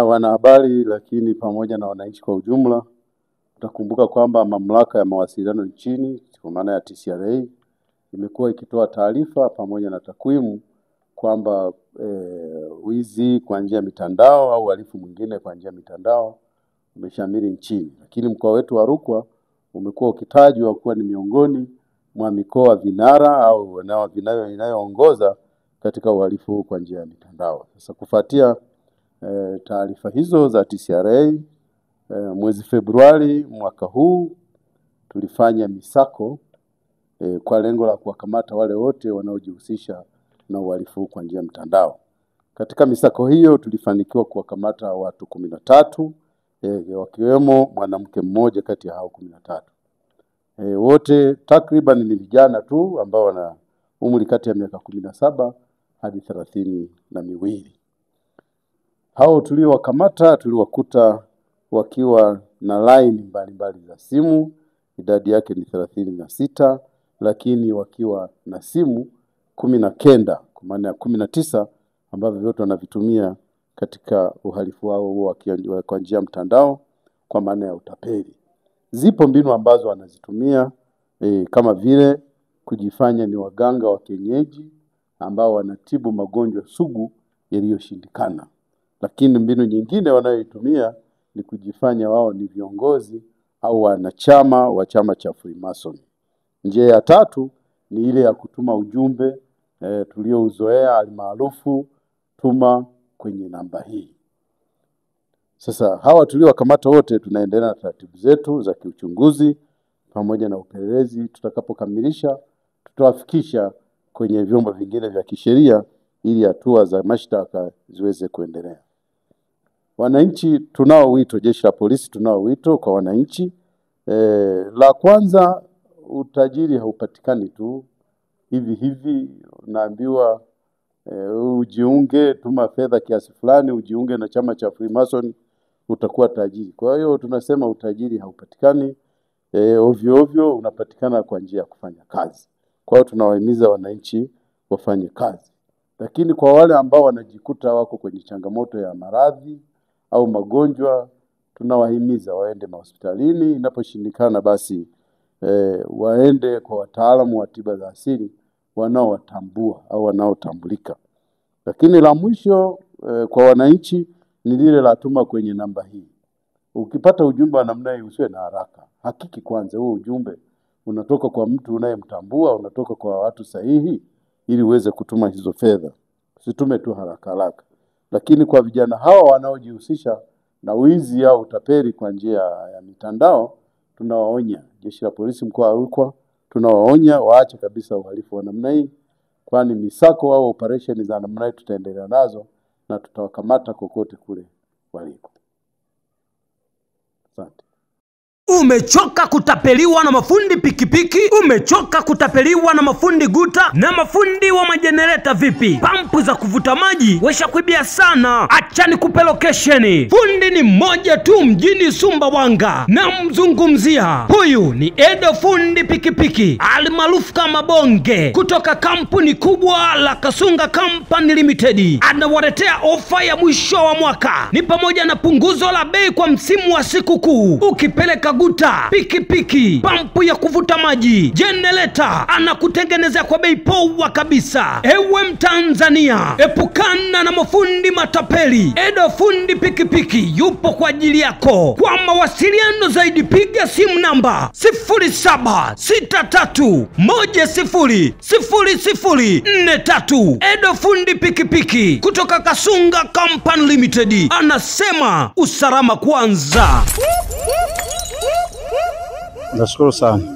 Wanahabari lakini pamoja na wananchi kwa ujumla, utakumbuka kwamba mamlaka ya mawasiliano nchini kwa maana ya TCRA imekuwa ikitoa taarifa pamoja na takwimu kwamba wizi kwa njia ya mitandao au uhalifu mwingine kwa njia ya mitandao umeshamiri nchini. Lakini mkoa wetu wa Rukwa umekuwa ukitajwa kuwa ni miongoni mwa mikoa vinara au inayoongoza katika uhalifu kwa njia ya mitandao. Sasa kufuatia taarifa hizo za TCRA, mwezi Februari mwaka huu tulifanya misako kwa lengo la kuwakamata wale wote wanaojihusisha na uhalifu kwa njia ya mtandao. Katika misako hiyo tulifanikiwa kuwakamata watu 13, wakiwemo mwanamke mmoja kati ya hao 13. Wote takriban ni vijana tu ambao wana umri kati ya miaka 17 hadi 32. Hao tuliowakamata tuliwakuta wakiwa na line mbalimbali za simu, idadi yake ni 36, lakini wakiwa na simu 19, kwa maana ya 19 ambavyo vyote wanavitumia katika uhalifu wao kwa njia ya mtandao kwa maana ya utapeli. Zipo mbinu ambazo wanazitumia kama vile kujifanya ni waganga wa kienyeji ambao wanatibu magonjwa sugu yaliyoshindikana. Lakini mbinu nyingine wanayoitumia ni kujifanya wao ni viongozi au wanachama wa chama cha Freemason. Njia ya tatu ni ile ya kutuma ujumbe tuliouzoea almaarufu tuma kwenye namba hii. Sasa hawa tuliowakamata wote tunaendelea na taratibu zetu za kiuchunguzi pamoja na upelelezi. Tutakapokamilisha tutawafikisha kwenye vyombo vingine vya kisheria ili hatua za mashtaka ziweze kuendelea. Wananchi tunao wito, jeshi la polisi tunao wito kwa wananchi. La kwanza, utajiri haupatikani tu hivi. Unaambiwa ujiunge, tuma fedha kiasi fulani, ujiunge na chama cha Freemason utakuwa tajiri. Kwa hiyo tunasema utajiri haupatikani ovyo ovyo, unapatikana kwa njia ya kufanya kazi. Kwa hiyo tunawahimiza wananchi wafanye kazi. Lakini kwa wale ambao wanajikuta wako kwenye changamoto ya maradhi au magonjwa, tunawahimiza waende hospitalini. Inaposhindikana basi waende kwa wataalamu wa tiba za asili wanaowatambua au wanaotambulika. Lakini la mwisho kwa wananchi ni lile la tuma kwenye namba hii. Ukipata ujumbe wa namna hii usiwe na haraka. Hakiki kwanza huo ujumbe unatoka kwa mtu unayemtambua, unatoka kwa watu sahihi ili uweze kutuma hizo fedha. Usitume tu haraka. Lakini kwa vijana hawa wanaojihusisha na wizi au utapeli kwa njia ya mitandao, tunawaonya. Jeshi la polisi mkoa wa Rukwa tunawaonya waache kabisa uhalifu wa namna hii, kwani misako au operation za namna hii tutaendelea nazo na tutawakamata kokote kule waliko. Asante. Umechoka kutapeliwa na mafundi pikipiki? Umechoka kutapeliwa na mafundi guta na mafundi wa majenereta vipi? Pampu za kuvuta maji washakuibia sana. Acha nikupe location. Fundi ni mmoja tu mjini Sumbawanga, na mzungumzia huyu ni Edo fundi pikipiki almaarufu kama Bonge, kutoka kampuni kubwa la Kasunga Company Limited. Anawaletea ofa ya mwisho wa mwaka, ni pamoja na punguzo la bei kwa msimu wa sikukuu. Ukipeleka guta, pikipiki, pampu ya kuvuta maji, generator, anakutengenezea kwa bei poa kabisa. Ewe Mtanzania, epukana na mafundi matapeli. Edo fundi pikipiki yupo kwa ajili yako. Kwa mawasiliano zaidi piga simu namba 0763100043. Edo fundi pikipiki kutoka Kasunga Company Limited anasema usalama kwanza. Nashukuru sana.